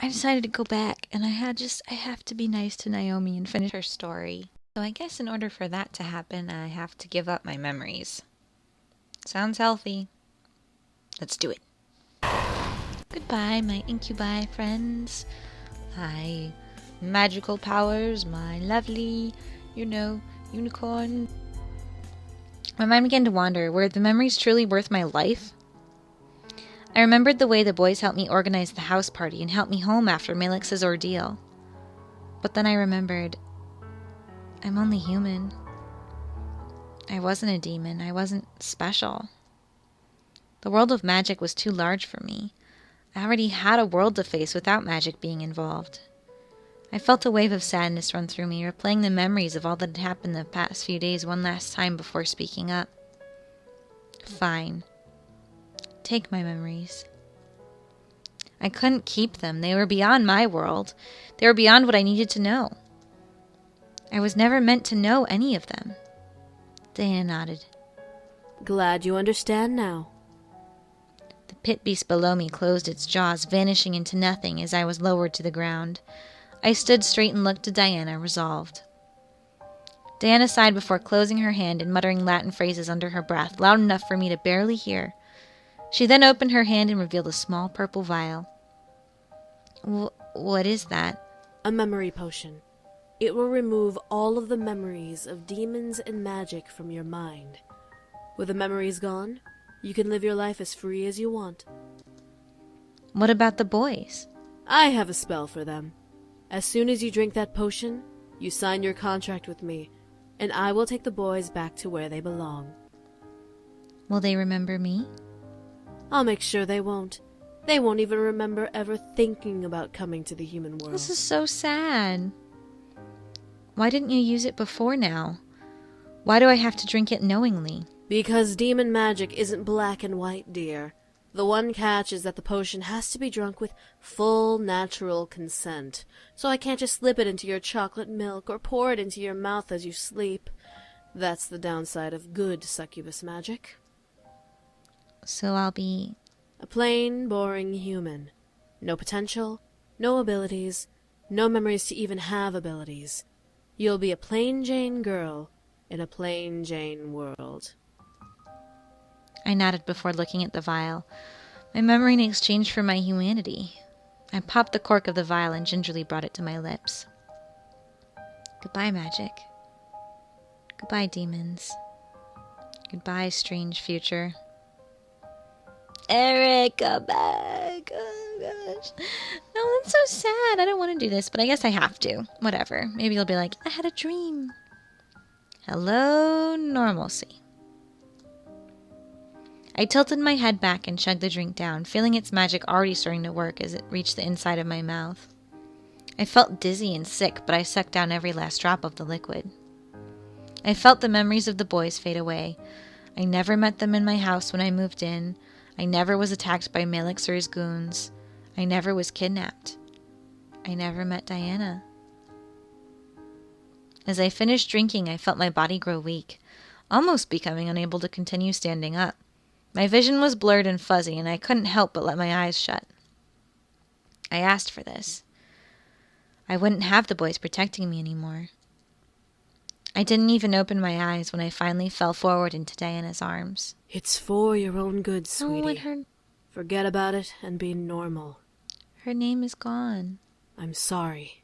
I decided to go back, and I have to be nice to Naomi and finish her story. So I guess in order for that to happen, I have to give up my memories. Sounds healthy. Let's do it. Goodbye, my incubi friends. My magical powers, my lovely, unicorn. My mind began to wander. Were the memories truly worth my life? I remembered the way the boys helped me organize the house party and helped me home after Melix's ordeal. But then I remembered, I'm only human. I wasn't a demon. I wasn't special. The world of magic was too large for me. I already had a world to face without magic being involved. I felt a wave of sadness run through me, replaying the memories of all that had happened the past few days one last time before speaking up. Fine. Take my memories. I couldn't keep them. They were beyond my world. They were beyond what I needed to know. I was never meant to know any of them. Diana nodded. Glad you understand now. The pit beast below me closed its jaws, vanishing into nothing as I was lowered to the ground. I stood straight and looked to Diana, resolved. Diana sighed before closing her hand and muttering Latin phrases under her breath, loud enough for me to barely hear. She then opened her hand and revealed a small purple vial. What is that? A memory potion. It will remove all of the memories of demons and magic from your mind. With the memories gone, you can live your life as free as you want. What about the boys? I have a spell for them. As soon as you drink that potion, you sign your contract with me, and I will take the boys back to where they belong. Will they remember me? I'll make sure they won't. They won't even remember ever thinking about coming to the human world. This is so sad. Why didn't you use it before now? Why do I have to drink it knowingly? Because demon magic isn't black and white, dear. The one catch is that the potion has to be drunk with full natural consent. So I can't just slip it into your chocolate milk or pour it into your mouth as you sleep. That's the downside of good succubus magic. So I'll be... a plain, boring human. No potential, no abilities, no memories to even have abilities. You'll be a plain Jane girl in a plain Jane world. I nodded before looking at the vial. My memory in exchange for my humanity. I popped the cork of the vial and gingerly brought it to my lips. Goodbye, magic. Goodbye, demons. Goodbye, strange future. Eric, come back. Oh, gosh. No, that's so sad. I don't want to do this, but I guess I have to. Whatever. Maybe you'll be like, I had a dream. Hello, normalcy. I tilted my head back and chugged the drink down, feeling its magic already starting to work as it reached the inside of my mouth. I felt dizzy and sick, but I sucked down every last drop of the liquid. I felt the memories of the boys fade away. I never met them in my house when I moved in. I never was attacked by Melix or his goons. I never was kidnapped. I never met Diana. As I finished drinking, I felt my body grow weak, almost becoming unable to continue standing up. My vision was blurred and fuzzy, and I couldn't help but let my eyes shut. I asked for this. I wouldn't have the boys protecting me anymore. I didn't even open my eyes when I finally fell forward into Diana's arms. It's for your own good, sweetie. Oh, Forget about it and be normal. her name is gone. I'm sorry.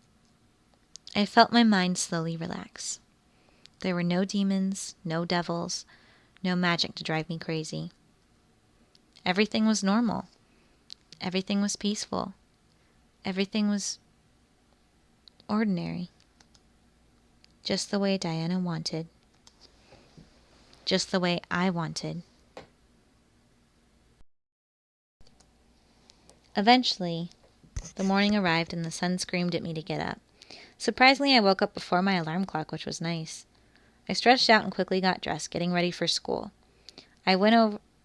I felt my mind slowly relax. There were no demons, no devils, no magic to drive me crazy. Everything was normal. Everything was peaceful. Everything was ordinary. Just the way Diana wanted. Just the way I wanted. Eventually, the morning arrived and the sun screamed at me to get up. Surprisingly, I woke up before my alarm clock, which was nice. I stretched out and quickly got dressed, getting ready for school. I went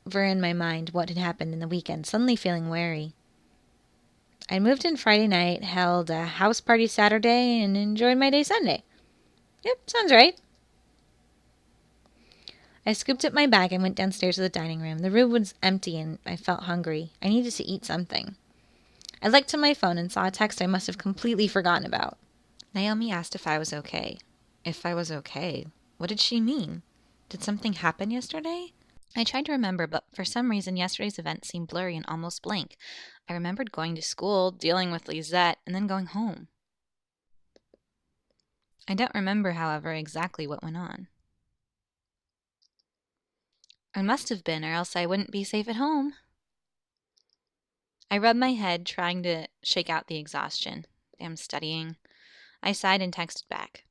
over in my mind what had happened in the weekend, suddenly feeling wary. I moved in Friday night, held a house party Saturday, and enjoyed my day Sunday. Yep, sounds right. I scooped up my bag and went downstairs to the dining room. The room was empty and I felt hungry. I needed to eat something. I looked to my phone and saw a text I must have completely forgotten about. Naomi asked if I was okay. If I was okay? What did she mean? Did something happen yesterday? I tried to remember, but for some reason yesterday's event seemed blurry and almost blank. I remembered going to school, dealing with Lisette, and then going home. I don't remember, however, exactly what went on. I must have been, or else I wouldn't be safe at home. I rubbed my head, trying to shake out the exhaustion. Damn studying. I sighed and texted back.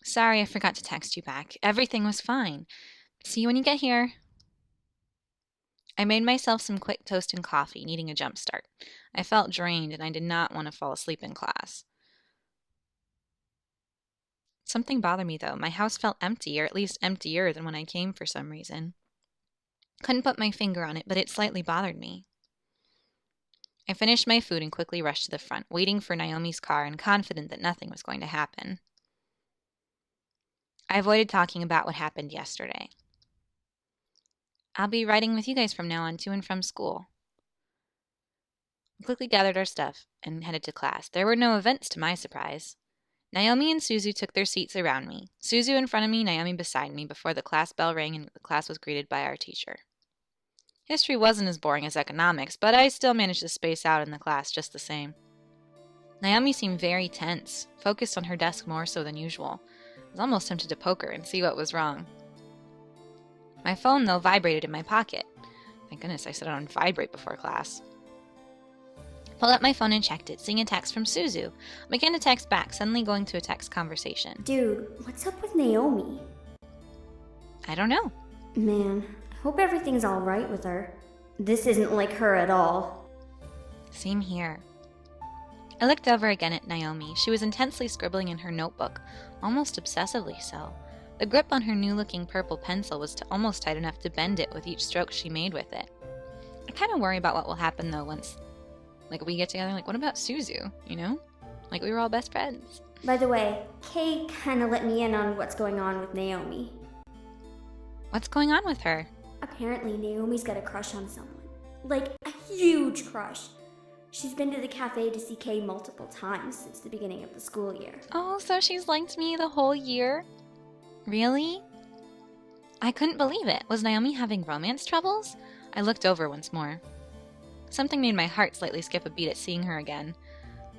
Sorry, I forgot to text you back. Everything was fine. See you when you get here. I made myself some quick toast and coffee, needing a jump start. I felt drained, and I did not want to fall asleep in class. Something bothered me, though. My house felt empty, or at least emptier than when I came for some reason. Couldn't put my finger on it, but it slightly bothered me. I finished my food and quickly rushed to the front, waiting for Naomi's car and confident that nothing was going to happen. I avoided talking about what happened yesterday. I'll be riding with you guys from now on to and from school. We quickly gathered our stuff and headed to class. There were no events, to my surprise. Naomi and Suzu took their seats around me. Suzu in front of me, Naomi beside me, before the class bell rang and the class was greeted by our teacher. History wasn't as boring as economics, but I still managed to space out in the class just the same. Naomi seemed very tense, focused on her desk more so than usual. I was almost tempted to poke her and see what was wrong. My phone, though, vibrated in my pocket. Thank goodness I set it on vibrate before class. Pulled up my phone and checked it, seeing a text from Suzu. I began to text back, suddenly going to a text conversation. Dude, what's up with Naomi? I don't know. Man, I hope everything's alright with her. This isn't like her at all. Same here. I looked over again at Naomi. She was intensely scribbling in her notebook, almost obsessively so. The grip on her new-looking purple pencil was almost tight enough to bend it with each stroke she made with it. I kind of worry about what will happen, though, once we get together. What about Suzu, you know? We were all best friends. By the way, Kay kinda let me in on what's going on with Naomi. What's going on with her? Apparently, Naomi's got a crush on someone. A huge crush. She's been to the cafe to see Kay multiple times since the beginning of the school year. Oh, so she's liked me the whole year? Really? I couldn't believe it. Was Naomi having romance troubles? I looked over once more. Something made my heart slightly skip a beat at seeing her again.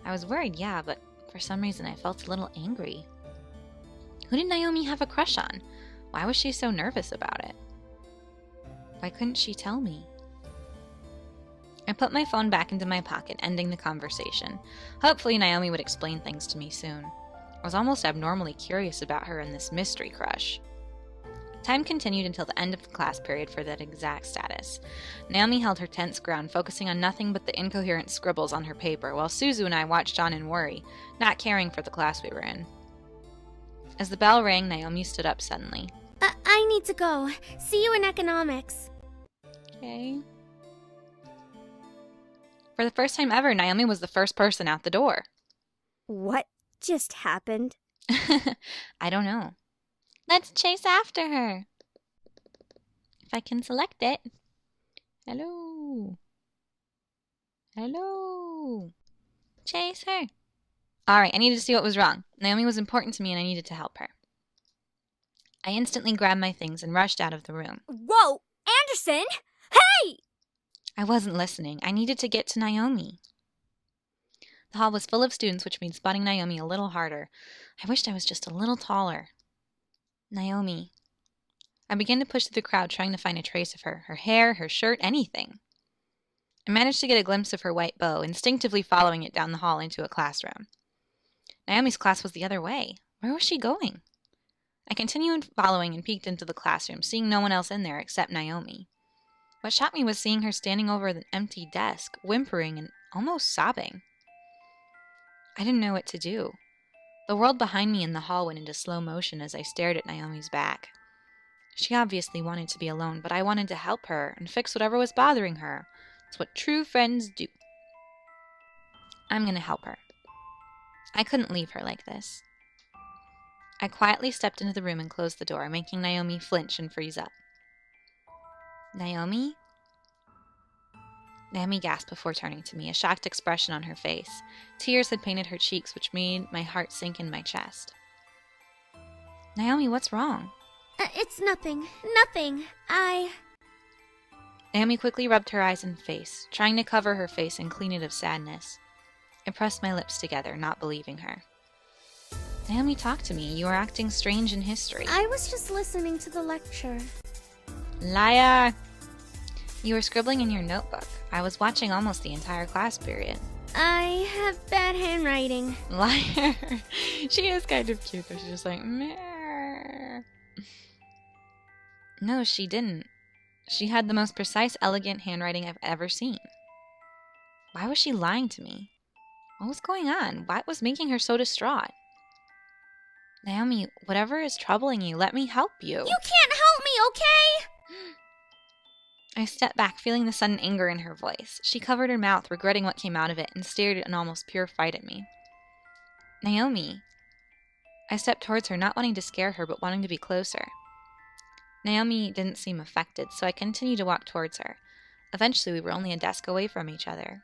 I was worried, yeah, but for some reason I felt a little angry. Who did Naomi have a crush on? Why was she so nervous about it? Why couldn't she tell me? I put my phone back into my pocket, ending the conversation. Hopefully Naomi would explain things to me soon. I was almost abnormally curious about her and this mystery crush. Time continued until the end of the class period for that exact status. Naomi held her tense ground, focusing on nothing but the incoherent scribbles on her paper, while Suzu and I watched on in worry, not caring for the class we were in. As the bell rang, Naomi stood up suddenly. I need to go. See you in economics. Okay. For the first time ever, Naomi was the first person out the door. What just happened? I don't know. Let's chase after her. If I can select it. Hello. Hello. Chase her. All right, I needed to see what was wrong. Naomi was important to me and I needed to help her. I instantly grabbed my things and rushed out of the room. Whoa! Anderson! Hey! I wasn't listening. I needed to get to Naomi. The hall was full of students, which made spotting Naomi a little harder. I wished I was just a little taller. Naomi. I began to push through the crowd, trying to find a trace of her hair, her shirt, anything. I managed to get a glimpse of her white bow, instinctively following it down the hall into a classroom. Naomi's class was the other way. Where was she going? I continued following and peeked into the classroom, seeing no one else in there except Naomi. What shocked me was seeing her standing over the empty desk, whimpering and almost sobbing. I didn't know what to do. The world behind me in the hall went into slow motion as I stared at Naomi's back. She obviously wanted to be alone, but I wanted to help her and fix whatever was bothering her. It's what true friends do. I'm going to help her. I couldn't leave her like this. I quietly stepped into the room and closed the door, making Naomi flinch and freeze up. Naomi? Naomi gasped before turning to me, a shocked expression on her face. Tears had painted her cheeks, which made my heart sink in my chest. Naomi, what's wrong? It's nothing. Nothing. Naomi quickly rubbed her eyes and face, trying to cover her face and clean it of sadness. I pressed my lips together, not believing her. Naomi, talk to me. You are acting strange in history. I was just listening to the lecture. Liar! You were scribbling in your notebook. I was watching almost the entire class period. I have bad handwriting. Liar! She is kind of cute, though. She's just like, meh. No, she didn't. She had the most precise, elegant handwriting I've ever seen. Why was she lying to me? What was going on? What was making her so distraught? Naomi, whatever is troubling you, let me help you. You can't help me, okay? I stepped back, feeling the sudden anger in her voice. She covered her mouth, regretting what came out of it, and stared in almost pure fright at me. Naomi. I stepped towards her, not wanting to scare her, but wanting to be closer. Naomi didn't seem affected, so I continued to walk towards her. Eventually, we were only a desk away from each other.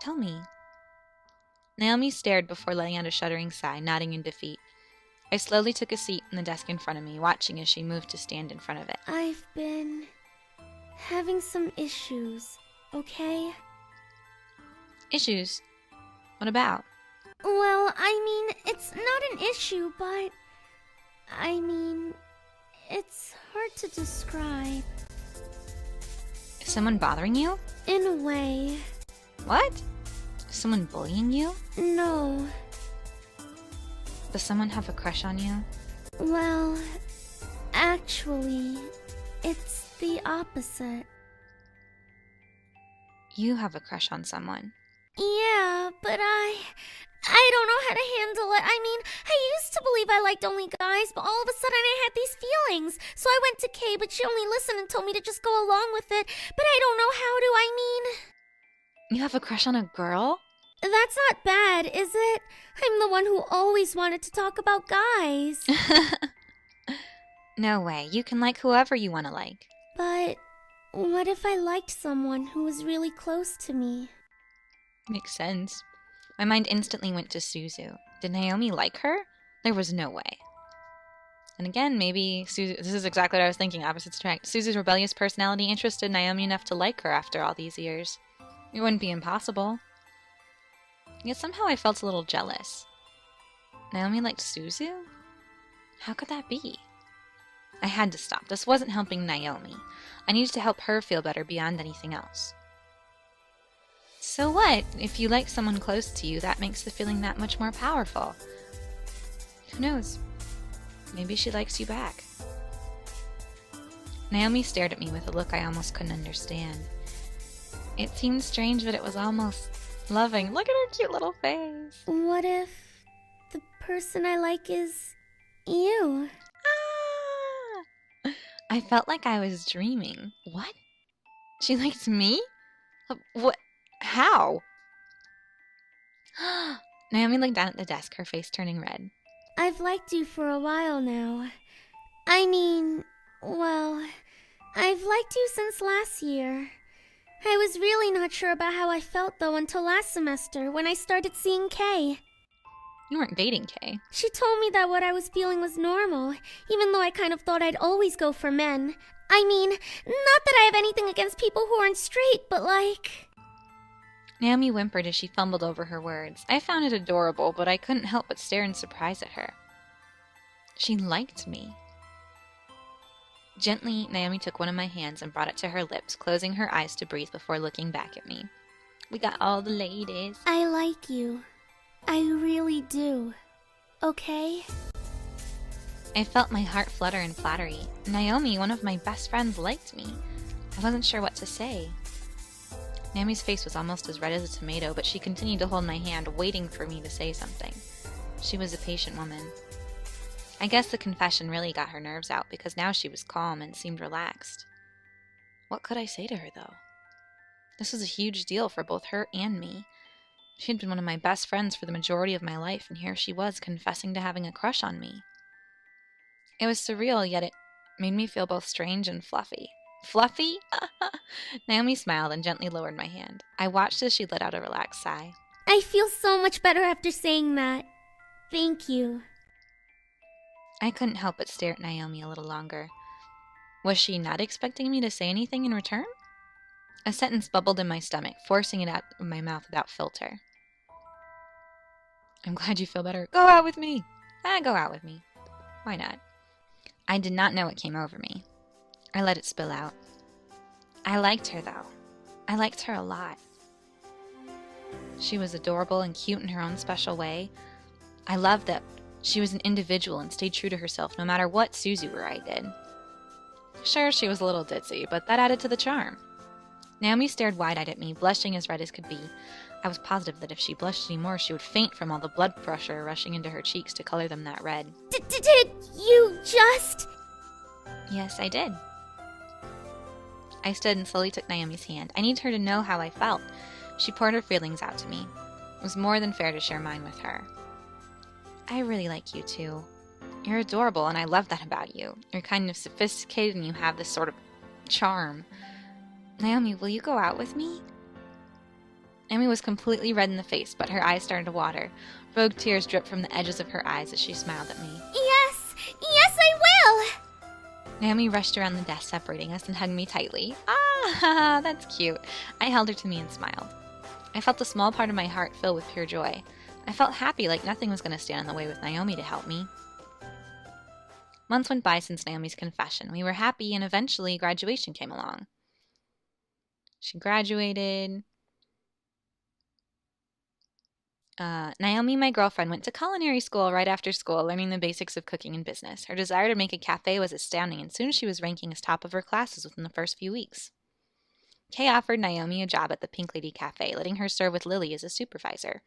Tell me. Naomi stared before letting out a shuddering sigh, nodding in defeat. I slowly took a seat in the desk in front of me, watching as she moved to stand in front of it. I've been having some issues, okay? Issues? What about? Well, I mean, it's not an issue, but it's hard to describe. Is someone bothering you? In a way. What? Is someone bullying you? No. Does someone have a crush on you? Well, actually, it's the opposite. You have a crush on someone. Yeah, but I don't know how to handle it. I mean, I used to believe I liked only guys, but all of a sudden I had these feelings. So I went to Kay, but she only listened and told me to just go along with it. But I don't know how to, You have a crush on a girl? That's not bad, is it? I'm the one who always wanted to talk about guys. No way. You can like whoever you want to like. But what if I liked someone who was really close to me? Makes sense. My mind instantly went to Suzu. Did Naomi like her? There was no way. And again, maybe Suzu, this is exactly what I was thinking, opposites attract. Suzu's rebellious personality interested Naomi enough to like her after all these years. It wouldn't be impossible. Yet somehow I felt a little jealous. Naomi liked Suzu? How could that be? I had to stop. This wasn't helping Naomi. I needed to help her feel better beyond anything else. So what? If you like someone close to you, that makes the feeling that much more powerful. Who knows? Maybe she likes you back. Naomi stared at me with a look I almost couldn't understand. It seemed strange, but it was almost loving. Look at her cute little face. What if the person I like is you? Ah! I felt like I was dreaming. What? She liked me? What? How? Naomi looked down at the desk, her face turning red. I've liked you for a while now. Well, I've liked you since last year. I was really not sure about how I felt, though, until last semester, when I started seeing Kay. You weren't dating Kay. She told me that what I was feeling was normal, even though I kind of thought I'd always go for men. Not that I have anything against people who aren't straight, but Naomi whimpered as she fumbled over her words. I found it adorable, but I couldn't help but stare in surprise at her. She liked me. Gently, Naomi took one of my hands and brought it to her lips, closing her eyes to breathe before looking back at me. We got all the ladies. I like you. I really do. Okay? I felt my heart flutter in flattery. Naomi, one of my best friends, liked me. I wasn't sure what to say. Naomi's face was almost as red as a tomato, but she continued to hold my hand, waiting for me to say something. She was a patient woman. I guess the confession really got her nerves out, because now she was calm and seemed relaxed. What could I say to her, though? This was a huge deal for both her and me. She had been one of my best friends for the majority of my life, and here she was confessing to having a crush on me. It was surreal, yet it made me feel both strange and fluffy. Fluffy? Naomi smiled and gently lowered my hand. I watched as she let out a relaxed sigh. I feel so much better after saying that. Thank you. I couldn't help but stare at Naomi a little longer. Was she not expecting me to say anything in return? A sentence bubbled in my stomach, forcing it out of my mouth without filter. I'm glad you feel better. Go out with me! Go out with me. Why not? I did not know what came over me. I let it spill out. I liked her, though. I liked her a lot. She was adorable and cute in her own special way. I loved that she was an individual and stayed true to herself no matter what Susie or I did. Sure, she was a little ditzy, but that added to the charm. Naomi stared wide-eyed at me, blushing as red as could be. I was positive that if she blushed any more, she would faint from all the blood pressure rushing into her cheeks to color them that red. Did you just... Yes, I did. I stood and slowly took Naomi's hand. I needed her to know how I felt. She poured her feelings out to me. It was more than fair to share mine with her. I really like you, too. You're adorable, and I love that about you. You're kind of sophisticated, and you have this sort of charm. Naomi, will you go out with me? Naomi was completely red in the face, but her eyes started to water. Rogue tears dripped from the edges of her eyes as she smiled at me. Yes, I will! Naomi rushed around the desk separating us and hugged me tightly. Ah, that's cute. I held her to me and smiled. I felt a small part of my heart fill with pure joy. I felt happy, like nothing was going to stand in the way with Naomi to help me. Months went by since Naomi's confession. We were happy, and eventually graduation came along. She graduated. Naomi, my girlfriend, went to culinary school right after school, learning the basics of cooking and business. Her desire to make a cafe was astounding, and soon she was ranking as top of her classes within the first few weeks. Kay offered Naomi a job at the Pink Lady Cafe, letting her serve with Lily as a supervisor.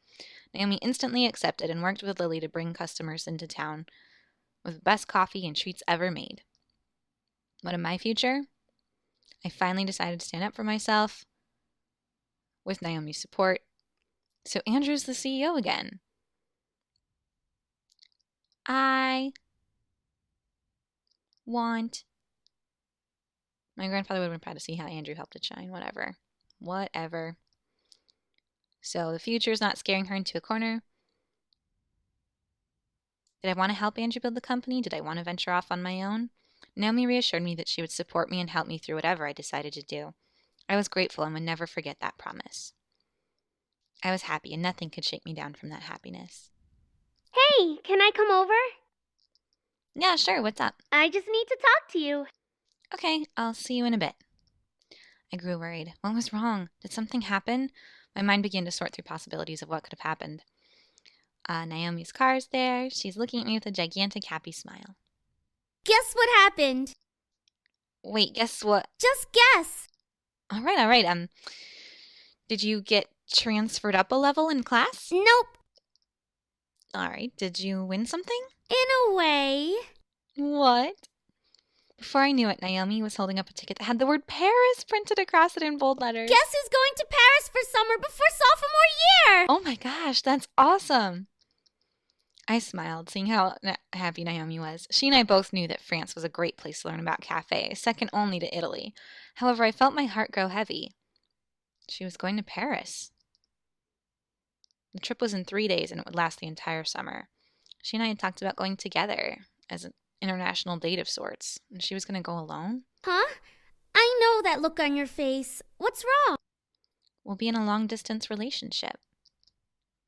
Naomi instantly accepted and worked with Lily to bring customers into town with the best coffee and treats ever made. What of my future? I finally decided to stand up for myself with Naomi's support. So Andrew's the CEO again. I want... My grandfather would have been proud to see how Andrew helped it shine. Whatever. So the future is not scaring her into a corner. Did I want to help Andrew build the company? Did I want to venture off on my own? Naomi reassured me that she would support me and help me through whatever I decided to do. I was grateful and would never forget that promise. I was happy, and nothing could shake me down from that happiness. Hey, can I come over? Yeah, sure. What's up? I just need to talk to you. Okay, I'll see you in a bit. I grew worried. What was wrong? Did something happen? My mind began to sort through possibilities of what could have happened. Naomi's car's there. She's looking at me with a gigantic happy smile. Guess what happened? Wait, guess what? Just guess. All right. Did you get transferred up a level in class? Nope. All right. Did you win something? In a way. What? Before I knew it, Naomi was holding up a ticket that had the word Paris printed across it in bold letters. Guess who's going to Paris for summer before sophomore year? Oh my gosh, that's awesome. I smiled, seeing how happy Naomi was. She and I both knew that France was a great place to learn about cafes, second only to Italy. However, I felt my heart grow heavy. She was going to Paris. The trip was in 3 days, and it would last the entire summer. She and I had talked about going together as an international date of sorts, and she was going to go alone. Huh? I know that look on your face. What's wrong? We'll be in a long-distance relationship.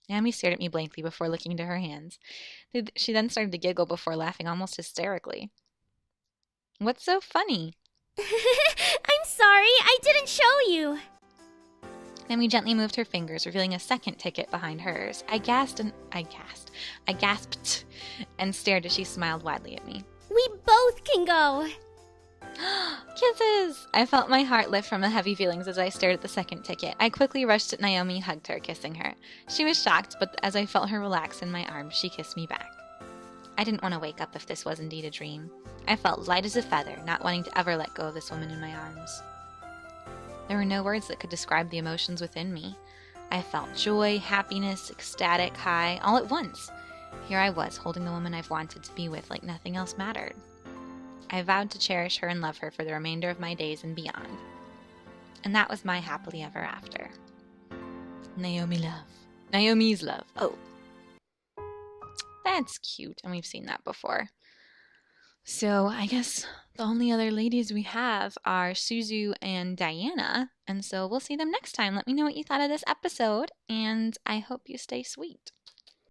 Naomi stared at me blankly before looking into her hands. She then started to giggle before laughing almost hysterically. What's so funny? I'm sorry, I didn't show you. Naomi gently moved her fingers, revealing a second ticket behind hers. I gasped and stared as she smiled widely at me. We both can go. Kisses! I felt my heart lift from the heavy feelings as I stared at the second ticket. I quickly rushed at Naomi and hugged her, kissing her. She was shocked, but as I felt her relax in my arms, she kissed me back. I didn't want to wake up if this was indeed a dream. I felt light as a feather, not wanting to ever let go of this woman in my arms. There were no words that could describe the emotions within me. I felt joy, happiness, ecstatic, high, all at once. Here I was, holding the woman I've wanted to be with like nothing else mattered. I vowed to cherish her and love her for the remainder of my days and beyond. And that was my happily ever after. Naomi's love. Oh. That's cute, and we've seen that before. So I guess the only other ladies we have are Suzu and Diana, and so we'll see them next time. Let me know what you thought of this episode, and I hope you stay sweet.